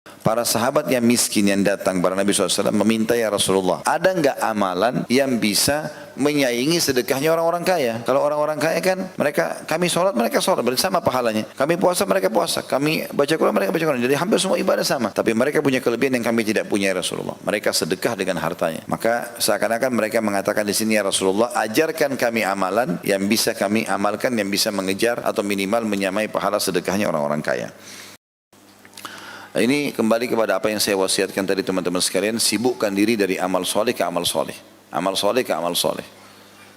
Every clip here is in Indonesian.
Para sahabat yang miskin yang datang kepada Nabi SAW meminta, ya Rasulullah, ada enggak amalan yang bisa menyaingi sedekahnya orang-orang kaya? Kalau orang-orang kaya kan kami sholat, mereka sholat, bersama pahalanya. Kami puasa, mereka puasa. Kami baca Quran, mereka baca Quran. Jadi hampir semua ibadah sama. Tapi mereka punya kelebihan yang kami tidak punya, ya Rasulullah. Mereka sedekah dengan hartanya. Maka seakan-akan mereka mengatakan di sini, ya Rasulullah, ajarkan kami amalan yang bisa kami amalkan, yang bisa mengejar atau minimal menyamai pahala sedekahnya orang-orang kaya. Nah, ini kembali kepada apa yang saya wasiatkan tadi teman-teman sekalian, sibukkan diri dari amal soleh ke amal soleh. Amal soleh ke amal soleh.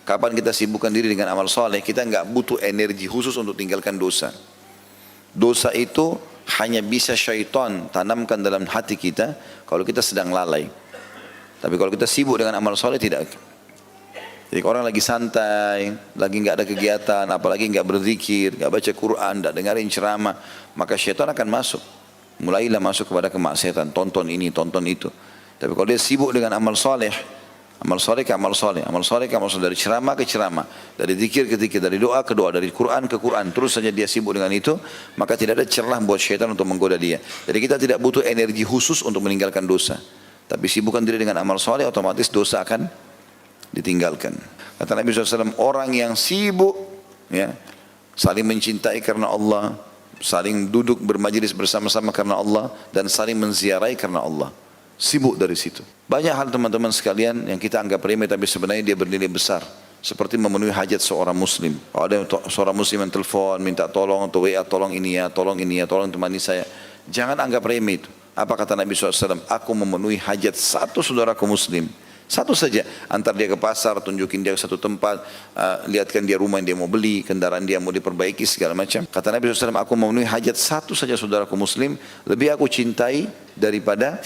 Kapan kita sibukkan diri dengan amal soleh, kita nggak butuh energi khusus untuk tinggalkan dosa. Dosa itu hanya bisa syaitan tanamkan dalam hati kita kalau kita sedang lalai. Tapi kalau kita sibuk dengan amal soleh, tidak. Jadi orang lagi santai, lagi nggak ada kegiatan, apalagi nggak berzikir, nggak baca Quran, nggak dengarin ceramah, maka syaitan akan masuk. Mulailah masuk kepada kemaksiatan, tonton ini, tonton itu. Tapi kalau dia sibuk dengan amal soleh, amal soleh ke amal soleh, amal soleh ke amal soleh, dari ceramah ke ceramah, dari zikir ke zikir, dari doa ke doa, dari Quran ke Quran, terus saja dia sibuk dengan itu, maka tidak ada celah buat syaitan untuk menggoda dia. Jadi kita tidak butuh energi khusus untuk meninggalkan dosa. Tapi sibukkan diri dengan amal soleh, otomatis dosa akan ditinggalkan. Kata Nabi SAW, orang yang sibuk, ya, saling mencintai karena Allah, saling duduk bermajlis bersama-sama karena Allah, dan saling menziarahi karena Allah. Sibuk dari situ. Banyak hal teman-teman sekalian yang kita anggap remeh tapi sebenarnya dia bernilai besar. Seperti memenuhi hajat seorang muslim. Kalau ada seorang muslim yang telepon, minta tolong atau WA, tolong ini ya, tolong ini ya, tolong temani saya. Jangan anggap remeh itu. Apa kata Nabi SAW? Aku memenuhi hajat satu saudaraku muslim. Satu saja, antar dia ke pasar, tunjukin dia ke satu tempat, lihatkan dia rumah yang dia mau beli, kendaraan dia mau diperbaiki, segala macam. Kata Nabi SAW, aku memenuhi hajat satu saja saudaraku muslim, lebih aku cintai daripada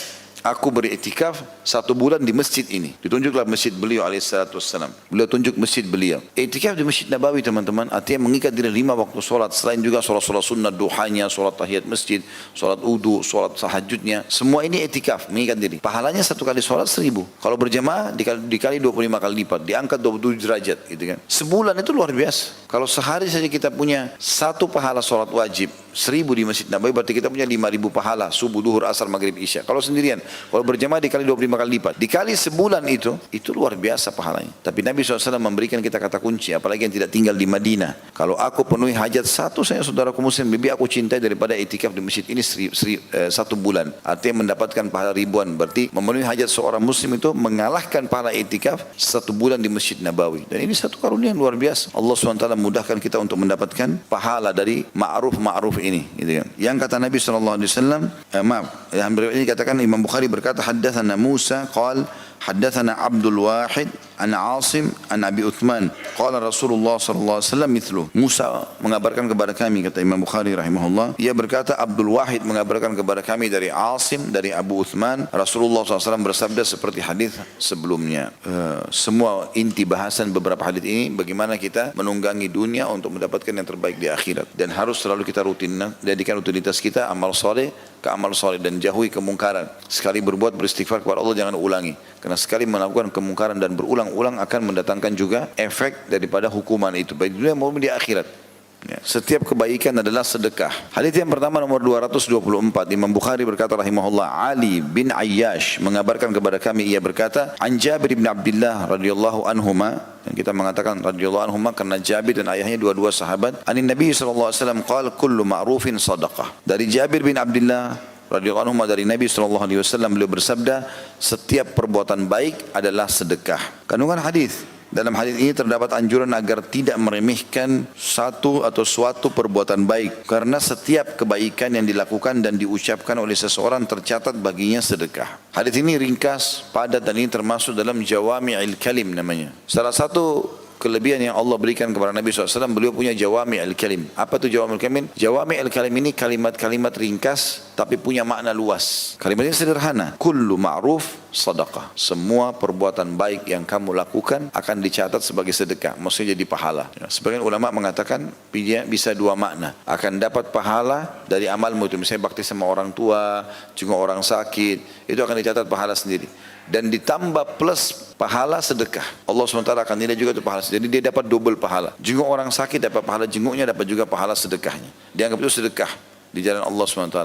aku beriktikaf 1 bulan di masjid ini. Ditunjuklah masjid beliau alaihissalam. Beliau tunjuk masjid beliau. Iktikaf di Masjid Nabawi teman-teman, artinya mengikat diri 5 waktu solat. Selain juga solat-solat sunnah, duhanya, solat tahiyat masjid, solat wudu, solat tahajudnya. Semua ini iktikaf, mengikat diri. Pahalanya 1 kali solat 1000. Kalau berjamaah dikali 25 kali lipat, diangkat 27 derajat gitu kan. Sebulan itu luar biasa. Kalau sehari saja kita punya 1 pahala solat wajib, 1000 di Masjid Nabawi, berarti kita punya 5000 pahala, subuh, duhur, asar, maghrib, isya. Kalau sendirian, kalau berjamaah dikali 25 kali lipat, dikali sebulan itu luar biasa pahalanya. Tapi Nabi SAW memberikan kita kata kunci, apalagi yang tidak tinggal di Madinah. Kalau aku penuhi hajat satu saya saudaraku muslim, lebih aku cintai daripada itikaf di masjid ini 1 bulan. Artinya mendapatkan pahala ribuan. Berarti memenuhi hajat seorang muslim itu mengalahkan pahala itikaf 1 bulan di Masjid Nabawi. Dan ini satu karunia yang luar biasa. Allah SWT mudahkan kita untuk mendapatkan pahala dari ma'ruf ini. Gitu kan. Yang kata Nabi SAW, yang ini katakan Imam Bukhari berkata, haddatsana Musa qala haddatsana Abdul Wahid an Asim an Abi Uthman qala Rasulullah sallallahu alaihi wasallam mithlu. Musa mengabarkan kepada kami, kata Imam Bukhari rahimahullah, ia berkata Abdul Wahid mengabarkan kepada kami dari Asim dari Abu Uthman, Rasulullah SAW bersabda seperti hadis sebelumnya. Semua inti bahasan beberapa hadis ini bagaimana kita menunggangi dunia untuk mendapatkan yang terbaik di akhirat, dan harus selalu kita jadikan rutinitas kita amal soleh ke amal soleh dan jauhi kemungkaran. Sekali berbuat beristighfar kepada Allah, jangan ulangi. Karena sekali melakukan kemungkaran dan berulang-ulang akan mendatangkan juga efek daripada hukuman itu, baik di dunia maupun di akhirat. Ya, setiap kebaikan adalah sedekah. Hadis yang pertama nomor 224, Imam Bukhari berkata rahimahullah, Ali bin Ayyash mengabarkan kepada kami, ia berkata, an Jabir bin Abdullah radhiyallahu anhuma, dan kita mengatakan radhiyallahu anhuma karena Jabir dan ayahnya dua-dua sahabat, anin Nabi sallallahu alaihi wasallam qala kullu ma'rufin sadaqah. Dari Jabir bin Abdullah radhiyallahu anhu dari Nabi sallallahu alaihi wasallam, beliau bersabda, setiap perbuatan baik adalah sedekah. Kandungan hadis, dalam hadis ini terdapat anjuran agar tidak meremehkan satu atau suatu perbuatan baik, karena setiap kebaikan yang dilakukan dan diucapkan oleh seseorang tercatat baginya sedekah. Hadis ini ringkas, padat, dan ini termasuk dalam jawami'il kalim namanya. Salah satu kelebihan yang Allah berikan kepada Nabi SAW, beliau punya jawami'il kalim. Apa itu jawami'il kalim? Jawami'il kalim ini kalimat-kalimat ringkas tapi punya makna luas. Kalimatnya sederhana. Kullu ma'ruf sadaqah. Semua perbuatan baik yang kamu lakukan akan dicatat sebagai sedekah, maksudnya jadi pahala. Sebagian ulama mengatakan bisa 2 makna. Akan dapat pahala dari amalmu itu, misalnya bakti sama orang tua, juga orang sakit, itu akan dicatat pahala sendiri. Dan ditambah plus pahala sedekah. Allah SWT akan nilai juga itu pahala. Jadi dia dapat double pahala. Jenguk orang sakit dapat pahala jenguknya, dapat juga pahala sedekahnya. Dianggap itu sedekah. di jalan Allah SWT.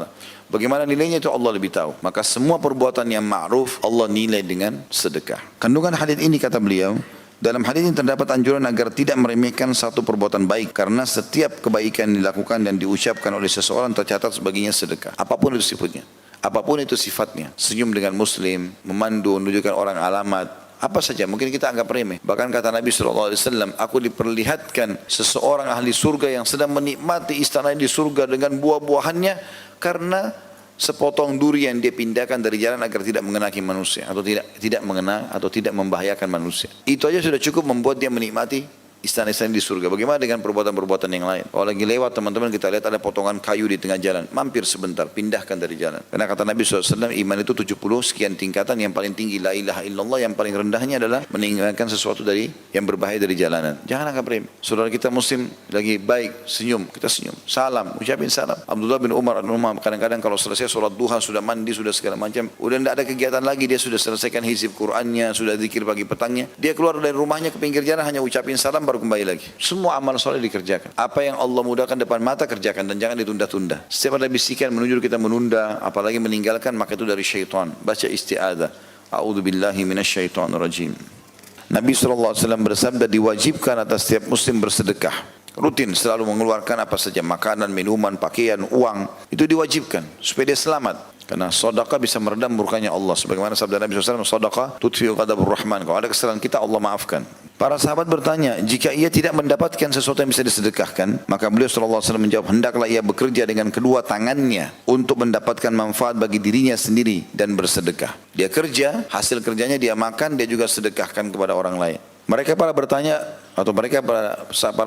Bagaimana nilainya itu Allah lebih tahu. Maka semua perbuatan yang ma'ruf Allah nilai dengan sedekah. Kandungan hadis ini kata beliau, dalam hadis ini terdapat anjuran agar tidak meremehkan satu perbuatan baik, karena setiap kebaikan dilakukan dan diucapkan oleh seseorang tercatat sebagiannya sedekah. Apapun itu sifatnya. Apapun itu sifatnya. Senyum dengan muslim, memandu, menunjukkan orang alamat, apa saja mungkin kita anggap remeh. Bahkan kata Nabi SAW, aku diperlihatkan seseorang ahli surga yang sedang menikmati istana di surga dengan buah-buahannya karena sepotong duri yang dia pindahkan dari jalan agar tidak mengenaki manusia atau tidak mengena atau tidak membahayakan manusia. Itu aja sudah cukup membuat dia menikmati istana-istana di surga. Bagaimana dengan perbuatan-perbuatan yang lain? Kalau lagi lewat teman-teman kita lihat ada potongan kayu di tengah jalan, mampir sebentar, pindahkan dari jalan. Karena kata Nabi SAW, iman itu 70 sekian tingkatan, yang paling tinggi la ilaha illallah, yang paling rendahnya adalah meninggalkan sesuatu dari yang berbahaya dari jalanan. Jangan anggap remeh. Saudara kita muslim lagi baik, senyum, kita senyum, salam, ucapin salam. Abdullah bin Umar kadang-kadang kalau selesai sholat duha, sudah mandi, sudah segala macam, udah tidak ada kegiatan lagi, dia sudah selesaikan hizib Qur'annya, sudah zikir pagi petangnya, dia keluar dari rumahnya ke pinggir jalan hanya ucapin salam baru kembali lagi. Semua amal soleh dikerjakan. Apa yang Allah mudahkan depan mata kerjakan dan jangan ditunda-tunda. Setiap ada bisikan menuju kita menunda, apalagi meninggalkan, maka itu dari syaitan. Baca isti'adzah. A'udzubillahi minasyaitonirrajim. Nabi SAW bersabda, diwajibkan atas setiap muslim bersedekah. Rutin selalu mengeluarkan apa saja, makanan, minuman, pakaian, uang. Itu diwajibkan supaya dia selamat. Karena sedekah bisa meredam murkanya Allah. Sebagaimana sabda Nabi SAW, sedekah tudfi'u ghadabur rahman. Kalau ada kesalahan kita, Allah maafkan. Para sahabat bertanya, jika ia tidak mendapatkan sesuatu yang bisa disedekahkan, maka beliau SAW menjawab, hendaklah ia bekerja dengan kedua tangannya untuk mendapatkan manfaat bagi dirinya sendiri dan bersedekah. Dia kerja, hasil kerjanya dia makan, dia juga sedekahkan kepada orang lain. Mereka para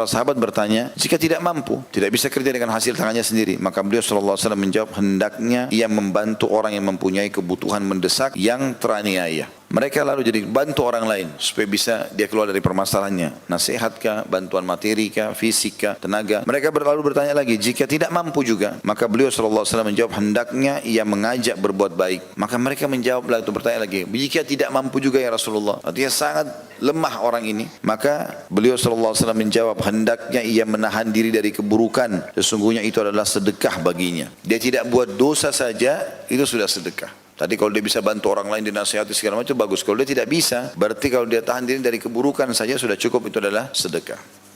sahabat bertanya, jika tidak mampu, tidak bisa kerja dengan hasil tangannya sendiri, maka beliau SAW menjawab, hendaknya ia membantu orang yang mempunyai kebutuhan mendesak yang teraniaya. Mereka lalu jadi bantu orang lain supaya bisa dia keluar dari permasalahannya. Nasihatkah, bantuan materi kah, fisik kah, tenaga. Mereka lalu bertanya lagi, jika tidak mampu juga, maka beliau SAW menjawab, hendaknya ia mengajak berbuat baik. Maka mereka menjawab lagi, bertanya lagi, jika tidak mampu juga ya Rasulullah, artinya sangat lemah orang ini. Maka beliau SAW menjawab, hendaknya ia menahan diri dari keburukan, sesungguhnya itu adalah sedekah baginya. Dia tidak buat dosa saja, itu sudah sedekah. Tadi kalau dia bisa bantu orang lain, dinasihati segala macam, bagus. Kalau dia tidak bisa, berarti kalau dia tahan diri dari keburukan saja sudah cukup, itu adalah sedekah.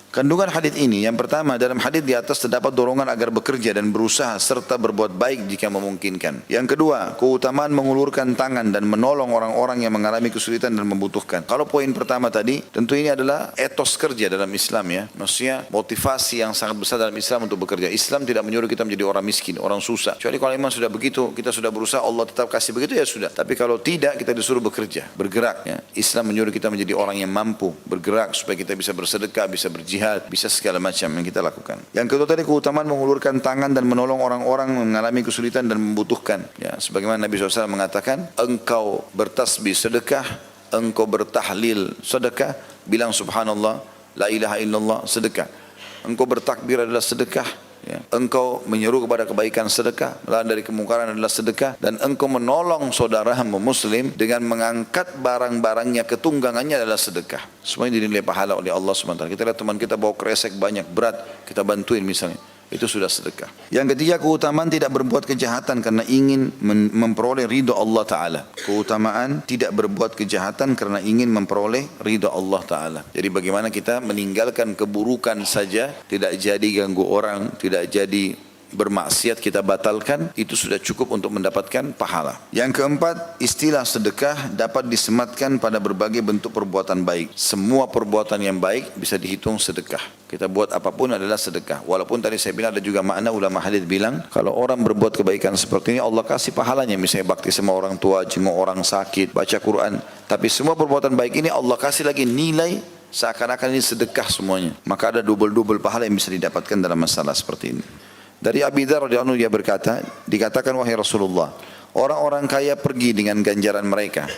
Kandungan hadis ini, yang pertama, dalam hadis di atas terdapat dorongan agar bekerja dan berusaha serta berbuat baik jika memungkinkan. Yang kedua, keutamaan mengulurkan tangan dan menolong orang-orang yang mengalami kesulitan dan membutuhkan. Kalau poin pertama tadi, tentu ini adalah etos kerja dalam Islam ya. Maksudnya motivasi yang sangat besar dalam Islam untuk bekerja. Islam tidak menyuruh kita menjadi orang miskin, orang susah. Kecuali kalau memang sudah begitu, kita sudah berusaha, Allah tetap kasih begitu ya sudah. Tapi kalau tidak, kita disuruh bekerja, bergerak ya. Islam menyuruh kita menjadi orang yang mampu bergerak supaya kita bisa bersedekah, bisa berjihad, bisa segala macam yang kita lakukan. Yang kedua tadi, keutamaan mengulurkan tangan dan menolong orang-orang mengalami kesulitan dan membutuhkan. Ya, sebagaimana Nabi SAW mengatakan, engkau bertasbih sedekah, engkau bertahlil sedekah, bilang subhanallah, la ilaha illallah sedekah. Engkau bertakbir adalah sedekah. Ya. Engkau menyeru kepada kebaikan sedekah, melarang dari kemungkaran adalah sedekah, dan engkau menolong saudaramu muslim dengan mengangkat barang-barangnya, ketunggangannya adalah sedekah. Semuanya dinilai pahala oleh Allah SWT. Kita lihat teman kita bawa kresek banyak, berat, kita bantuin misalnya, itu sudah sedekah. Yang ketiga, keutamaan tidak berbuat kejahatan karena ingin memperoleh ridha Allah Ta'ala. Keutamaan tidak berbuat kejahatan karena ingin memperoleh ridha Allah Ta'ala. Jadi bagaimana kita meninggalkan keburukan saja, tidak jadi ganggu orang, tidak jadi bermaksiat, kita batalkan, itu sudah cukup untuk mendapatkan pahala. Yang keempat, istilah sedekah dapat disematkan pada berbagai bentuk perbuatan baik. Semua perbuatan yang baik bisa dihitung sedekah. Kita buat apapun adalah sedekah. Walaupun tadi saya bilang ada juga makna, ulama hadis bilang, kalau orang berbuat kebaikan seperti ini, Allah kasih pahalanya. Misalnya bakti sama orang tua, jenguk orang sakit, baca Quran. Tapi semua perbuatan baik ini Allah kasih lagi nilai seakan-akan ini sedekah semuanya. Maka ada double-double pahala yang bisa didapatkan dalam masalah seperti ini. Dari Abi Dzar radhiyallahu anhu, dia berkata, dikatakan wahai Rasulullah, orang-orang kaya pergi dengan ganjaran mereka,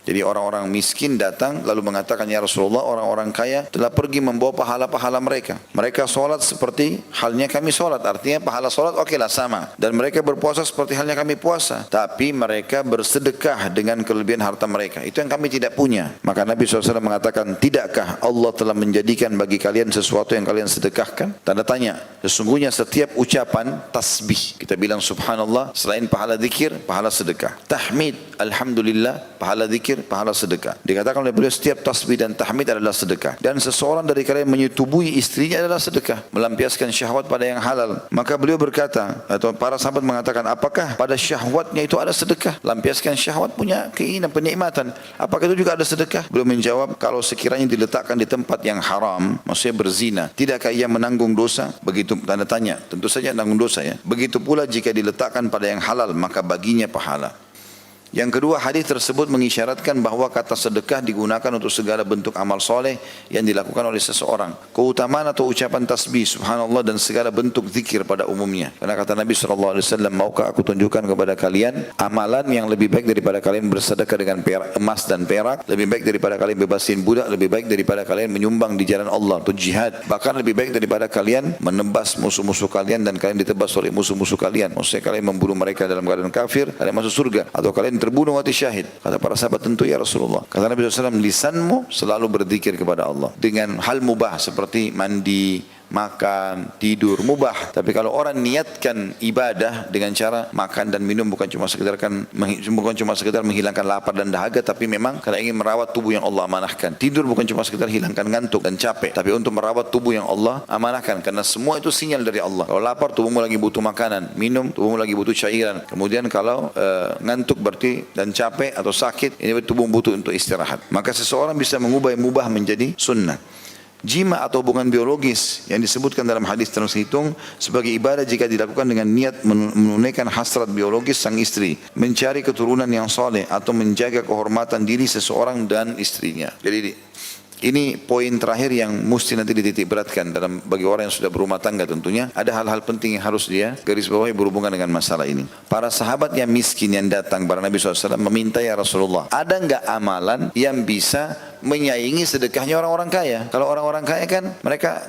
Jadi orang-orang miskin datang lalu mengatakan, ya Rasulullah, orang-orang kaya telah pergi membawa pahala-pahala mereka. Mereka sholat seperti halnya kami sholat. Artinya pahala sholat okelah sama. Dan mereka berpuasa seperti halnya kami puasa. Tapi mereka bersedekah dengan kelebihan harta mereka. Itu yang kami tidak punya. Maka Nabi SAW mengatakan, tidakkah Allah telah menjadikan bagi kalian sesuatu yang kalian sedekahkan? Tanda tanya. Sesungguhnya setiap ucapan tasbih, kita bilang subhanallah, selain pahala zikir, pahala sedekah. Tahmid, alhamdulillah, pahala zikir, pahala sedekah. Dikatakan oleh beliau setiap tasbih dan tahmid adalah sedekah. Dan seseorang dari kalian menyetubui istrinya adalah sedekah, melampiaskan syahwat pada yang halal. Maka beliau berkata, atau para sahabat mengatakan, apakah pada syahwatnya itu ada sedekah? Lampiaskan syahwat punya keinginan, penikmatan. Apakah itu juga ada sedekah? Beliau menjawab, kalau sekiranya diletakkan di tempat yang haram, maksudnya berzina, tidakkah ia menanggung dosa? Begitu, tanda tanya, tentu saja menanggung dosa ya. Begitu pula jika diletakkan pada yang halal, maka baginya pahala. Yang kedua, hadis tersebut mengisyaratkan bahwa kata sedekah digunakan untuk segala bentuk amal soleh yang dilakukan oleh seseorang. Keutamaan atau ucapan tasbih, subhanallah, dan segala bentuk zikir pada umumnya. Karena kata Nabi SAW, maukah aku tunjukkan kepada kalian amalan yang lebih baik daripada kalian bersedekah dengan emas dan perak, lebih baik daripada kalian bebasin budak, lebih baik daripada kalian menyumbang di jalan Allah atau jihad, bahkan lebih baik daripada kalian menebas musuh-musuh kalian dan kalian ditebas oleh musuh-musuh kalian. Maksudnya kalian membunuh mereka dalam keadaan kafir, kalian masuk surga, atau kalian terbunuh mati syahid. Kata para sahabat, tentu ya Rasulullah. Kata Nabi SAW, lisanmu selalu berzikir kepada Allah dengan hal mubah seperti mandi, makan, tidur, mubah. Tapi kalau orang niatkan ibadah dengan cara makan dan minum, bukan cuma sekedar menghilangkan lapar dan dahaga, tapi memang kalau ingin merawat tubuh yang Allah amanahkan. Tidur bukan cuma sekedar hilangkan ngantuk dan capek, tapi untuk merawat tubuh yang Allah amanahkan, karena semua itu sinyal dari Allah. Kalau lapar, tubuhmu lagi butuh makanan, minum, tubuhmu lagi butuh cairan. Kemudian kalau ngantuk berarti dan capek atau sakit, ini tubuh butuh untuk istirahat. Maka seseorang bisa mengubah yang mubah menjadi sunnah. Jima atau hubungan biologis yang disebutkan dalam hadis terhitung sebagai ibadah jika dilakukan dengan niat menunaikan hasrat biologis sang istri, mencari keturunan yang soleh, atau menjaga kehormatan diri seseorang dan istrinya. Jadi ini poin terakhir yang mesti nanti dititik beratkan bagi orang yang sudah berumah tangga. Tentunya ada hal-hal penting yang harus dia garis bawahi berhubungan dengan masalah ini. Para sahabat yang miskin yang datang kepada Nabi SAW meminta, ya Rasulullah, ada enggak amalan yang bisa menyaingi sedekahnya orang-orang kaya? Kalau orang-orang kaya kan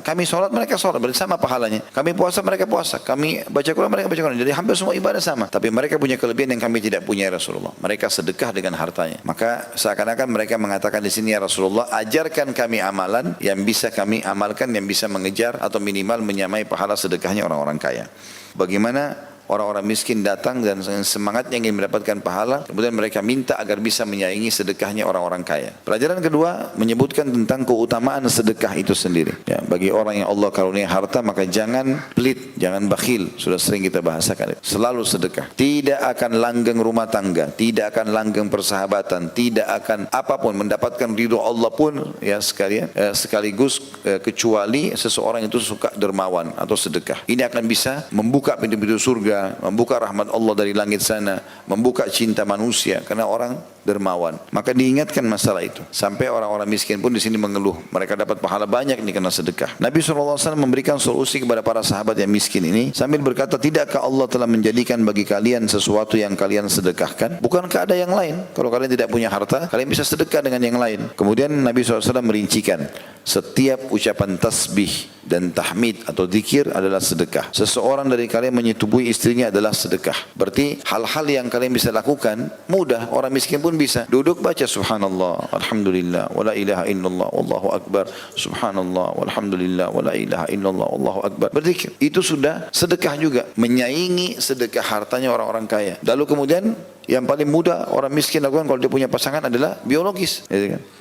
kami sholat, mereka sholat, berarti sama pahalanya. Kami puasa, mereka puasa. Kami baca Quran, mereka baca Quran. Jadi hampir semua ibadah sama. Tapi mereka punya kelebihan yang kami tidak punya, ya Rasulullah. Mereka sedekah dengan hartanya. Maka seakan-akan mereka mengatakan di sini, ya Rasulullah, ajarkan kami amalan yang bisa kami amalkan, yang bisa mengejar atau minimal menyamai pahala sedekahnya orang-orang kaya. Bagaimana orang-orang miskin datang dan semangatnya ingin mendapatkan pahala, kemudian mereka minta agar bisa menyaingi sedekahnya orang-orang kaya. Pelajaran kedua menyebutkan tentang keutamaan sedekah itu sendiri. Ya, bagi orang yang Allah karunia harta, maka jangan pelit, jangan bakhil. Sudah sering kita bahasakan itu. Selalu sedekah. Tidak akan langgeng rumah tangga, tidak akan langgeng persahabatan, tidak akan apapun mendapatkan ridho Allah pun ya sekaligus kecuali seseorang itu suka dermawan atau sedekah. Ini akan bisa membuka pintu-pintu surga, membuka rahmat Allah dari langit sana, membuka cinta manusia karena orang dermawan. Maka diingatkan masalah itu. Sampai orang-orang miskin pun di sini mengeluh, mereka dapat pahala banyak nih karena sedekah. Nabi SAW memberikan solusi kepada para sahabat yang miskin ini sambil berkata, tidakkah Allah telah menjadikan bagi kalian sesuatu yang kalian sedekahkan? Bukankah ada yang lain? Kalau kalian tidak punya harta, kalian bisa sedekah dengan yang lain. Kemudian Nabi SAW merincikan, setiap ucapan tasbih dan tahmid atau zikir adalah sedekah. Seseorang dari kalian menyetubui istrinya adalah sedekah. Berarti hal-hal yang kalian bisa lakukan mudah, orang miskin pun bisa. Duduk baca subhanallah, alhamdulillah, wala ilaha illallah, wallahu akbar, subhanallah, walhamdulillah, wala ilaha illallah, wallahu akbar. Berzikir. Itu sudah sedekah juga. Menyaingi sedekah hartanya orang-orang kaya. Lalu kemudian yang paling mudah orang miskin lakukan kalau dia punya pasangan adalah biologis.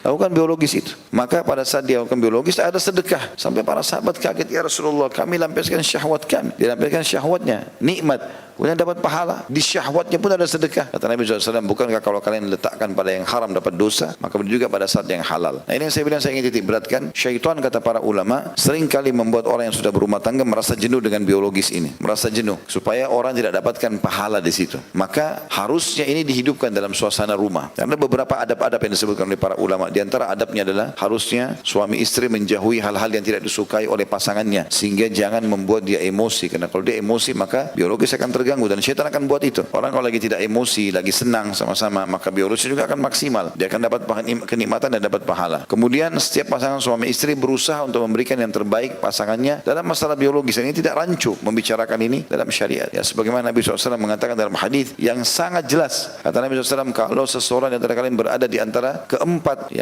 Lakukan biologis itu. Maka pada saat dia lakukan biologis ada sedekah. Sampai para sahabat kaget, ya Rasulullah, kami lampiaskan syahwat kami. Dia lampiaskan syahwatnya, nikmat. Kemudian dapat pahala. Di syahwatnya pun ada sedekah. Kata Nabi SAW, bukankah kalau kalian letakkan pada yang haram dapat dosa, maka begitu juga pada saat yang halal. Nah ini yang saya bilang, saya ingin titik beratkan. Syaitan, kata para ulama, seringkali membuat orang yang sudah berumah tangga merasa jenuh dengan biologis ini. Merasa jenuh. Supaya orang tidak dapatkan pahala di situ. Maka harusnya harusnya ini dihidupkan dalam suasana rumah. Karena beberapa adab-adab yang disebutkan oleh para ulama, di antara adabnya adalah harusnya suami istri menjauhi hal-hal yang tidak disukai oleh pasangannya, sehingga jangan membuat dia emosi. Karena kalau dia emosi maka biologis akan terganggu dan syaitan akan buat itu. Orang kalau lagi tidak emosi, lagi senang sama-sama, maka biologis juga akan maksimal. Dia akan dapat kenikmatan dan dapat pahala. Kemudian setiap pasangan suami istri berusaha untuk memberikan yang terbaik pasangannya dalam masalah biologis. Dan ini tidak rancu membicarakan ini dalam syariat. Ya, sebagaimana Nabi SAW mengatakan dalam hadis yang sangat jelas. Kata Nabi SAW, kalau seseorang di antara kalian berada di antara keempat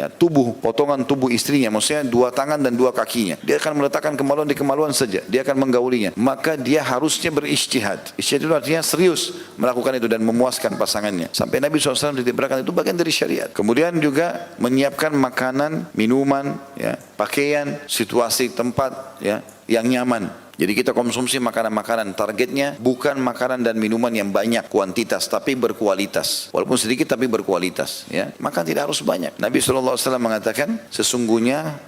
potongan tubuh istrinya, maksudnya 2 tangan dan 2 kakinya, dia akan meletakkan kemaluan di kemaluan saja, dia akan menggaulinya, maka dia harusnya berijtihad. Ijtihad itu artinya serius melakukan itu dan memuaskan pasangannya. Sampai Nabi SAW ditiberkan itu bagian dari syariat. Kemudian juga menyiapkan makanan, minuman, ya, pakaian, situasi tempat, ya, yang nyaman. Jadi kita konsumsi makanan-makanan, targetnya bukan makanan dan minuman yang banyak kuantitas, tapi berkualitas. Walaupun sedikit tapi berkualitas. Ya, maka tidak harus banyak. Nabi SAW mengatakan, sesungguhnya,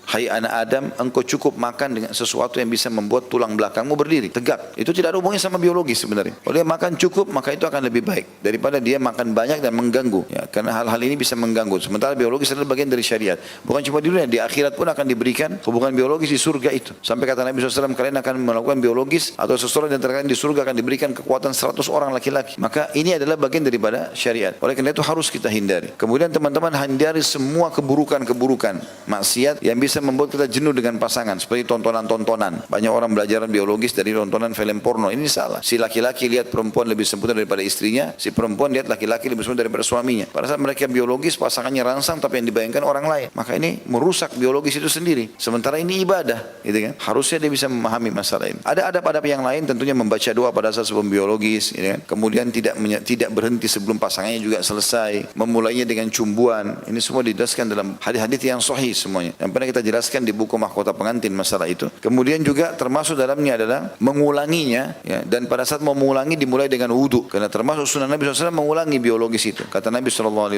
hai anak Adam, engkau cukup makan dengan sesuatu yang bisa membuat tulang belakangmu berdiri, tegak. Itu tidak ada hubungannya sama biologis sebenarnya. Kalau dia makan cukup, maka itu akan lebih baik daripada dia makan banyak dan mengganggu. Ya, karena hal-hal ini bisa mengganggu. Sementara biologis adalah bagian dari syariat. Bukan cuma di dunia, di akhirat pun akan diberikan hubungan biologis di surga itu. Sampai kata Nabi SAW, kalian akan melakukan biologis atau seseorang di antara kalian di surga akan diberikan kekuatan 100 orang laki-laki. Maka ini adalah bagian daripada syariat. Oleh karena itu harus kita hindari. Kemudian teman-teman hindari semua keburukan-keburukan maksiat yang bisa membuat kita jenuh dengan pasangan, seperti tontonan-tontonan. Banyak orang belajar biologis dari tontonan film porno. Ini salah. Si laki-laki lihat perempuan lebih sempurna daripada istrinya, si perempuan lihat laki-laki lebih sempurna daripada suaminya. Pada saat mereka biologis, pasangannya rangsang tapi yang dibayangkan orang lain. Maka ini merusak biologis itu sendiri. Sementara ini ibadah, gitu kan? Harusnya dia bisa memahami masalah ini. Ada adab-adab yang lain, tentunya membaca doa pada saat sebelum biologis, gitu kan? Kemudian tidak berhenti sebelum pasangannya juga selesai, memulainya dengan cumbuan. Ini semua dijelaskan dalam hadis-hadis yang sahih semuanya. Yang pernah kita jelaskan di buku Mahkota Pengantin masalah itu. Kemudian juga termasuk dalamnya adalah mengulanginya, ya, dan pada saat mau mengulangi dimulai dengan wudu. Karena termasuk sunnah Nabi SAW mengulangi biologis itu. Kata Nabi SAW,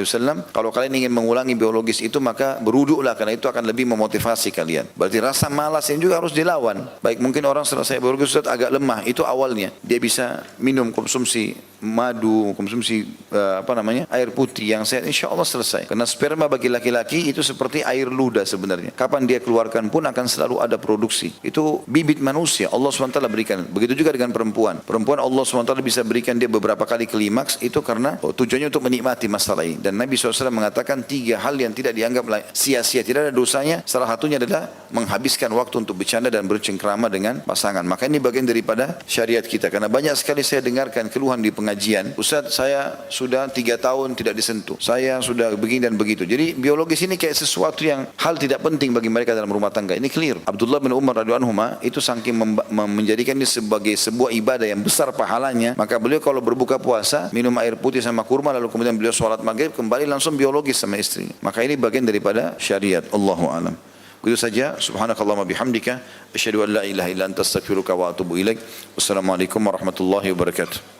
kalau kalian ingin mengulangi biologis itu maka berwuduklah, karena itu akan lebih memotivasi kalian. Berarti rasa malas yang juga harus dilawan. Baik, mungkin orang selesai biologis agak lemah, itu awalnya dia bisa minum, konsumsi madu, konsumsi air putih yang sehat, insya Allah selesai. Karena sperma bagi laki-laki itu seperti air ludah sebenarnya. Kapan dia keluarkan pun akan selalu ada produksi. Itu bibit manusia, Allah SWT berikan. Begitu juga dengan perempuan. Perempuan Allah SWT bisa berikan dia beberapa kali klimaks, itu karena tujuannya untuk menikmati masalah ini. Dan Nabi SAW mengatakan 3 hal yang tidak dianggap sia-sia, tidak ada dosanya. Salah satunya adalah menghabiskan waktu untuk bercanda dan bercengkrama dengan pasangan. Maka ini bagian daripada syariat kita. Karena banyak sekali saya dengarkan keluhan di pengajian, Ustaz, saya sudah 3 tahun tidak disentuh, saya sudah begini dan begitu. Jadi biologis ini kayak sesuatu yang hal tidak penting bagi mereka dalam rumah tangga. Ini clear. Abdullah bin Umar radhiyallahu anhu itu saking menjadikan ini sebagai sebuah ibadah yang besar pahalanya, maka beliau kalau berbuka puasa minum air putih sama kurma, lalu kemudian beliau sholat maghrib, kembali langsung biologis sama istrinya. Maka ini bagian daripada syariat. Allahu a'lam. Begitu saja. Subhanakallahumma bihamdika asyhadu an la ilaha illa anta astaghfiruka wa atubu ilaik. Wassalamualaikum warahmatullahi wabarakatuh.